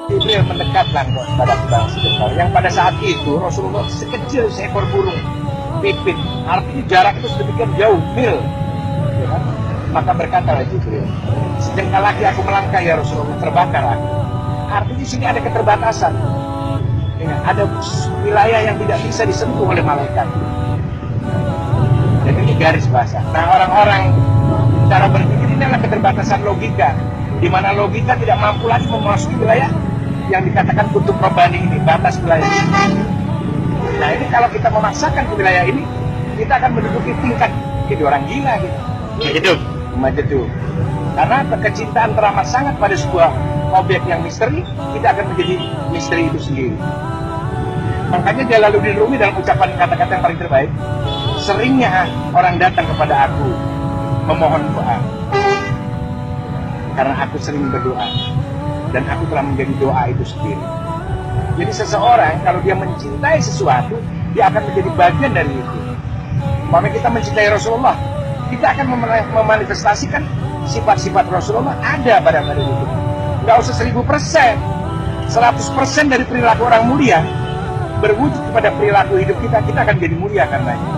Jibril mendekatlah kepada Bang Siddiq, yang pada saat itu Rasulullah sekecil seekor burung pipit, artinya jarak itu sedemikian jauh, mil, ya kan? Maka berkatalah Jibril, sejengkal lagi aku melangkah ya Rasulullah, terbakar aku. Artinya di sini ada keterbatasan, ya, ada wilayah yang tidak bisa disentuh oleh malaikat. Jadi ini garis bahasa. Nah, orang-orang cara berpikir ini adalah keterbatasan logika, di mana logika tidak mampu lagi memasuki wilayah yang dikatakan kutub robani ini, batas wilayah ini. Nah, ini kalau kita memaksakan ke wilayah ini, kita akan menduduki tingkat jadi orang gila gitu. Hidup, majeduh. Karena kecintaan teramat sangat pada sebuah objek yang misteri, kita akan menjadi misteri itu sendiri. Makanya Jalaluddin Rumi dalam ucapan kata-kata yang paling terbaik, seringnya orang datang kepada aku memohon doa, karena aku sering berdoa dan aku telah menjadi doa itu sendiri. Jadi seseorang kalau dia mencintai sesuatu, dia akan menjadi bagian dari itu. Makanya kita mencintai Rasulullah, kita akan memanifestasikan sifat-sifat Rasulullah ada pada diri kita. Nggak usah 1000%, 100% dari perilaku orang mulia berwujud kepada perilaku hidup kita, kita akan jadi mulia karenanya.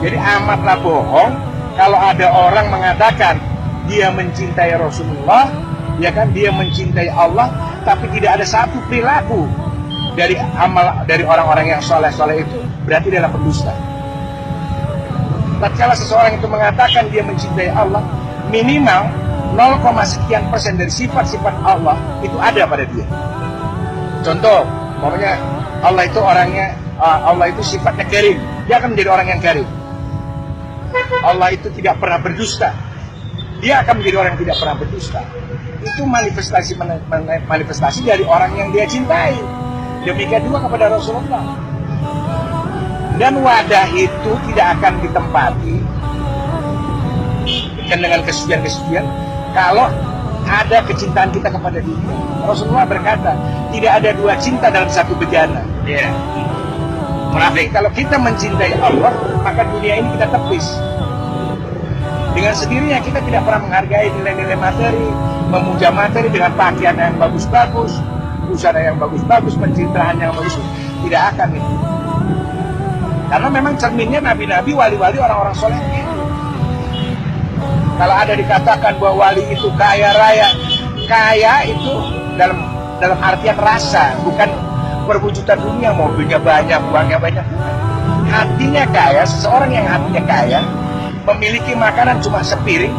Jadi amatlah bohong kalau ada orang mengatakan dia mencintai Rasulullah, ya kan, dia mencintai Allah, tapi tidak ada satu perilaku dari amal dari orang-orang yang soleh-soleh itu, berarti dia adalah pendusta. Tatkala seseorang itu mengatakan dia mencintai Allah, minimal 0,sekian% dari sifat-sifat Allah itu ada pada dia. Contoh, umpamanya Allah itu orangnya, Allah itu sifatnya karim, dia akan menjadi orang yang karim. Allah itu tidak pernah berdusta, dia akan menjadi orang yang tidak pernah berdusta. Itu manifestasi dari orang yang dia cintai. Demikian juga kepada Rasulullah. Dan wadah itu tidak akan ditempati dengan kesucian-kesucian kalau ada kecintaan kita kepada dunia. Rasulullah berkata, tidak ada dua cinta dalam satu bejana. Ya. Munafik. Kalau kita mencintai Allah, maka dunia ini kita tepis. Dengan sendirinya kita tidak pernah menghargai nilai-nilai materi, memuja materi dengan pakaian yang bagus-bagus, busana yang bagus-bagus, pencitraan yang bagus, tidak akan itu. Karena memang cerminnya nabi-nabi, wali-wali, orang-orang soleh itu. Kalau ada dikatakan bahwa wali itu kaya raya, kaya itu dalam artian rasa, bukan perwujudan dunia, mobilnya banyak, uangnya banyak. Hatinya kaya, seseorang yang hatinya kaya, memiliki makanan cuma sepiring,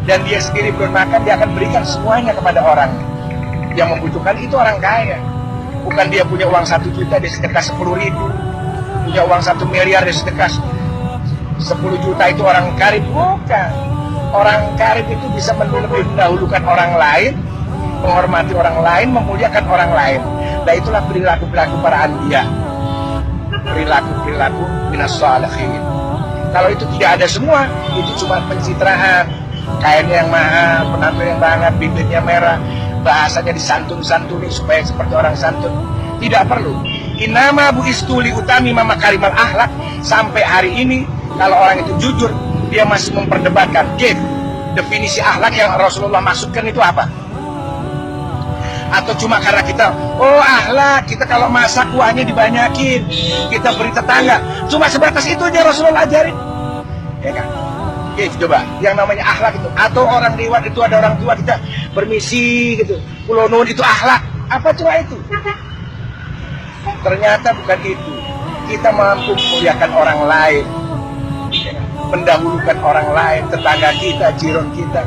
dan dia sendiri belum makan, dia akan berikan semuanya kepada orang yang membutuhkan. Itu orang kaya. Bukan dia punya uang 1 juta, dia sedekah 10.000, punya uang 1 miliar, dia sedekah 10 juta, itu orang karib. Bukan. Orang karib itu bisa lebih mendahulukan orang lain, menghormati orang lain, memuliakan orang lain. Nah, itulah perilaku-perilaku para anbiya, perilaku-perilaku minas shalihin. Kalau itu tidak ada semua, itu cuma pencitraan, kainnya yang mahal, penampil yang banget, bibirnya merah, bahasanya disantun-santuni supaya seperti orang santun. Tidak perlu. Inama bu istuli utami mama karimal akhlak. Sampai hari ini, kalau orang itu jujur, dia masih memperdebatkan definisi akhlak yang Rasulullah maksudkan itu apa? Atau cuma karena kita, oh akhlak, kita kalau masak kuahnya dibanyakin, kita beri tetangga, cuma sebatas itu aja Rasulullah ajarin, ya kan? Coba, yang namanya akhlak itu, atau orang lewat itu ada orang tua kita permisi gitu, pulau nun, itu akhlak, apa cuma itu? Ternyata bukan itu. Kita mampu memuliakan orang lain, ya kan? Mendahulukan orang lain, tetangga kita, jiron kita,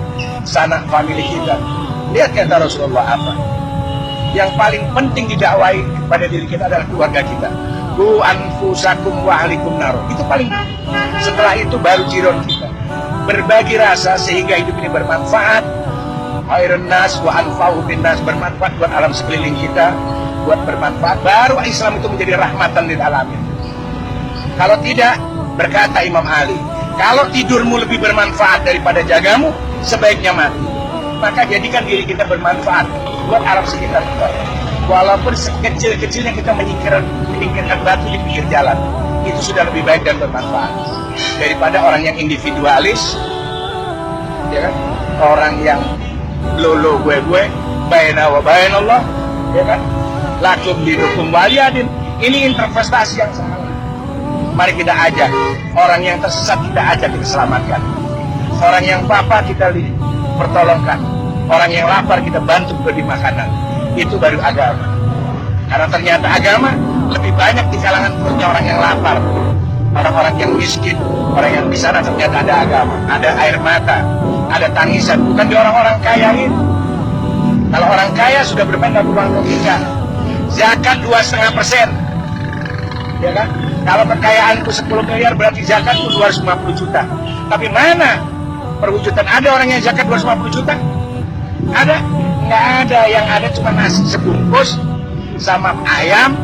sanak famili kita. Lihat kata Rasulullah apa? Yang paling penting didakwai pada diri kita adalah keluarga kita. Ku anfusakum wa ahlikum nar. Itu paling. Setelah itu baru jiron kita. Berbagi rasa sehingga hidup ini bermanfaat. Khairun nas wa anfa'u bin nas, bermanfaat buat alam sekeliling kita, buat bermanfaat. Baru Islam itu menjadi rahmatan lil alamin. Kalau tidak, berkata Imam Ali, kalau tidurmu lebih bermanfaat daripada jagamu, sebaiknya mati. Maka jadikan diri kita bermanfaat buat alam sekitar kita. Walaupun sekecil-kecilnya kita menyingkirkan batu di pinggir jalan, itu sudah lebih baik dan bermanfaat daripada orang yang individualis, ya kan? Orang yang lolo gue, baina wa bainallah, ya kan? Lakum dinukum waliyadin. Ini interpretasi yang salah. Mari kita ajak orang yang tersesat, kita ajak, kita selamatkan. Orang yang papa kita pertolongkan. Orang yang lapar kita bantu beri makanan. Itu baru agama. Karena ternyata agama lebih banyak di kalangan perutnya orang yang lapar, orang-orang yang miskin, orang yang di sana ternyata ada agama, ada air mata, ada tangisan. Bukan di orang-orang kaya ini. Kalau orang kaya sudah bermain dalam ruang logika. Zakat 2,5%, ya kan? Kalau kekayaanku 10 miliar berarti zakatku 250 juta. Tapi mana perwujudan ada orang yang zakat 250 juta? Ada? Nggak ada. Yang ada cuma nasi sebungkus sama ayam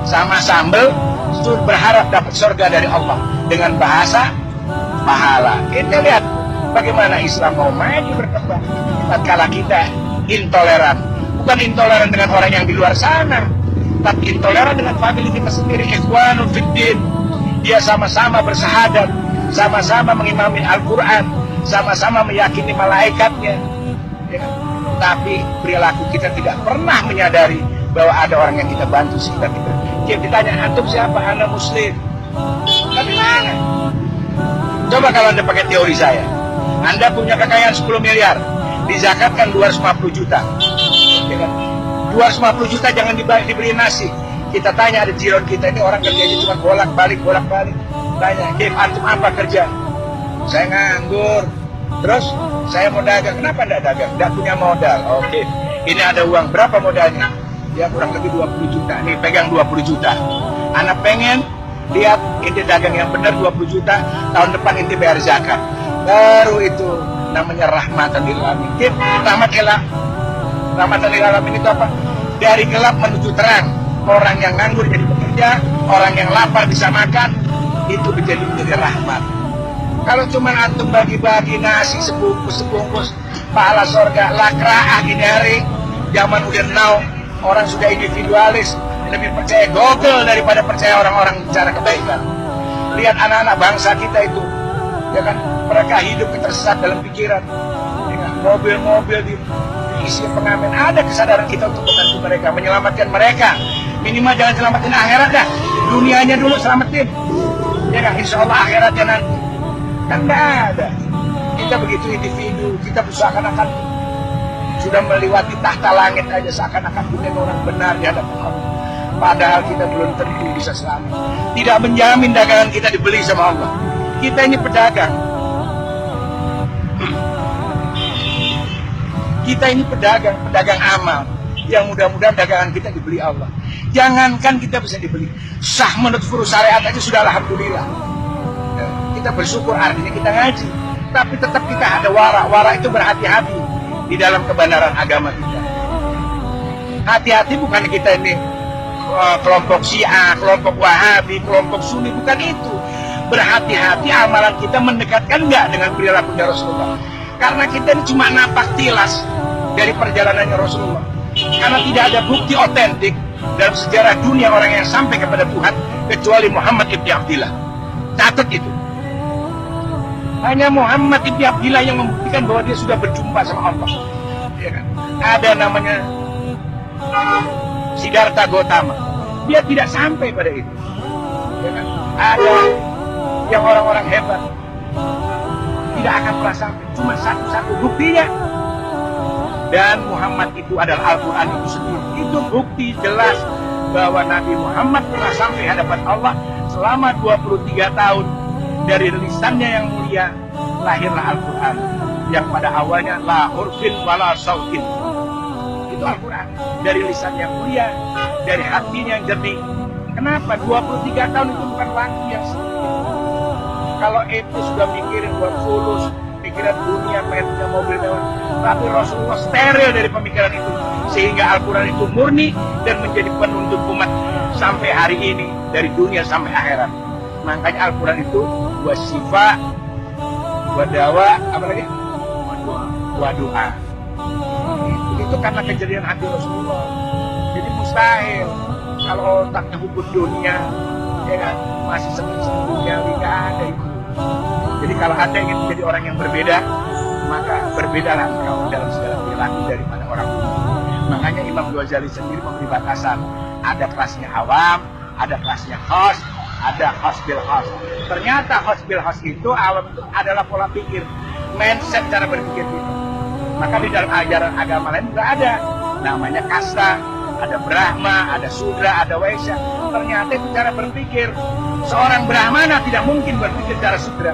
sama sambal, itu berharap dapat surga dari Allah dengan bahasa pahala. Kita lihat bagaimana Islam mau maju berkembang tatkala kita intoleran. Bukan intoleran dengan orang yang di luar sana, tapi intoleran dengan famili kita sendiri. Ikhwanul fiddin, dia sama-sama bersahadat, sama-sama mengimami Al-Quran, sama-sama meyakini malaikatnya, ya. Tapi perilaku kita tidak pernah menyadari bahwa ada orang yang kita bantu sekitar kita. Kita ditanya, antum siapa? Anda muslim. Tapi mana? Coba kalau Anda pakai teori saya, Anda punya kekayaan 10 miliar, dizakatkan 250 juta, ya kan? 250 juta jangan diberi nasi. Kita tanya, ada jiron kita ini orang kerjanya cuma bolak-balik. Tanya, Kim, antum apa kerja? Saya nganggur. Terus saya mau dagang. Kenapa enggak dagang? Enggak punya modal. Oke, ini ada uang. Berapa modalnya? Ya kurang lebih 20 juta. Nih pegang 20 juta. Anak pengen lihat inti dagang yang benar 20 juta. Tahun depan inti bayar zakat. Baru itu namanya rahmatan lil alamin. Rahmatan lil alamin itu apa? Dari gelap menuju terang. Orang yang nganggur jadi bekerja, orang yang lapar bisa makan, itu menjadi rahmat. Kalau cuma antum bagi-bagi nasi sebungkus pahala surga, lakraah ini hari zaman udah now, orang sudah individualis, lebih percaya Google daripada percaya orang-orang bicara kebaikan. Lihat anak-anak bangsa kita itu, ya kan, mereka hidup tersesat dalam pikiran, dengan mobil-mobil diisi pengamen. Ada kesadaran kita untuk membantu mereka, menyelamatkan mereka. Minimal jangan selamatin akhirat dah, dunianya dulu selamatin, ya kan, insya Allah akhiratnya nanti. Kan nggak ada. Kita begitu individu, kita seakan-akan sudah melewati tahta langit aja, seakan-akan kita orang benar di hadapan Allah. Padahal kita belum tentu bisa selamat. Tidak menjamin dagangan kita dibeli sama Allah. Kita ini pedagang. Kita ini pedagang amal. Yang mudah-mudahan dagangan kita dibeli Allah. Jangankan kita bisa dibeli, sah menurut furu syariat aja sudah alhamdulillah. Kita bersyukur, artinya kita ngaji, tapi tetap kita ada wara itu berhati-hati di dalam kebenaran agama kita. Hati-hati bukan kita ini kelompok Syiah, kelompok Wahabi, kelompok Sunni, bukan itu. Berhati-hati amalan kita mendekatkan nggak dengan perilakunya Rasulullah. Karena kita ini cuma napak tilas dari perjalanannya Rasulullah. Karena tidak ada bukti otentik dalam sejarah dunia orang yang sampai kepada Tuhan kecuali Muhammad ibn Abdillah. Catat itu. Hanya Muhammad ibn Abdillah yang membuktikan bahwa dia sudah berjumpa sama Allah. Ya kan? Ada namanya Siddhartha Gautama. Dia tidak sampai pada itu. Ya kan? Ada yang orang-orang hebat tidak akan pernah sampai. Cuma satu-satu buktinya. Dan Muhammad itu adalah Al-Quran itu sendiri. Itu bukti jelas bahwa Nabi Muhammad pernah sampai hadapan Allah selama 23 tahun. Dari lisannya yang mulia lahirlah Al-Quran yang pada awalnya la hurfin wala sautin. Itu Al-Quran dari lisan yang mulia, dari hatinya yang jernih. Kenapa? 23 tahun itu bukan waktu yang sedikit. Kalau itu sudah mikirin buat fulus, pikiran dunia, pengen punya mobil mewah, tapi Rasulullah steril dari pemikiran itu, sehingga Al-Quran itu murni dan menjadi penuntun umat sampai hari ini, dari dunia sampai akhirat. Makanya Al-Quran itu wasifa, wadawa, apa lagi? Wadoa. Itu karena kejadian hati Rasulullah. Jadi mustahil kalau otaknya hukum dunia, ya kan, masih senang dunia, nggak ada itu. Jadi kalau Anda ingin menjadi orang yang berbeda, maka berbedalah engkau dalam segala perilaku daripada orang umum. Imam Ghazali sendiri memberi batasan. Ada kelasnya awam, ada kelasnya khos, ada khos bil khos. Ternyata khos bil khos itu awam itu adalah pola pikir, mindset cara berpikir kita. Maka di dalam ajaran agama lain juga ada, namanya kasta, ada Brahma, ada Sudra, ada Waisya. Ternyata itu cara berpikir. Seorang Brahmana tidak mungkin berpikir cara Sudra.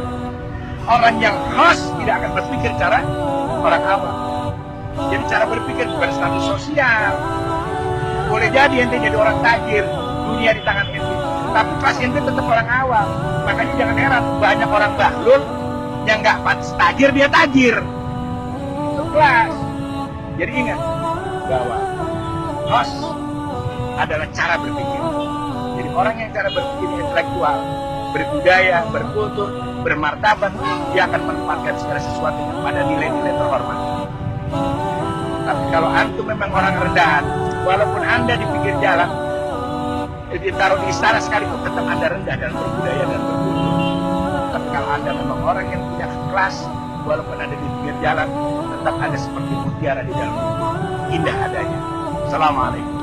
Orang yang khos tidak akan berpikir cara orang awam. Jadi cara berpikir bukan status sosial. Boleh jadi ente jadi orang tajir, dunia di tangan ente, tapi pas ente tetap orang awam. Makanya jangan heran banyak orang bahlul yang nggak pantas tajir, dia tajir. Itu kelas. Jadi ingat bahwa khos adalah cara berpikir. Jadi orang yang cara berpikir intelektual, berbudaya, berkultur, bermartabat, dia akan menempatkan segala sesuatu pada nilai-nilai terhormat. Tapi kalau antum memang orang rendahan, walaupun anda di pinggir jalan, ditaruh di istana sekalipun tetap anda rendah dalam berbudaya dan berkultur. Tapi kalau anda memang orang yang punya kelas, walaupun anda di pinggir jalan, tetap anda seperti mutiara di dalam bumi, indah adanya. Assalamualaikum.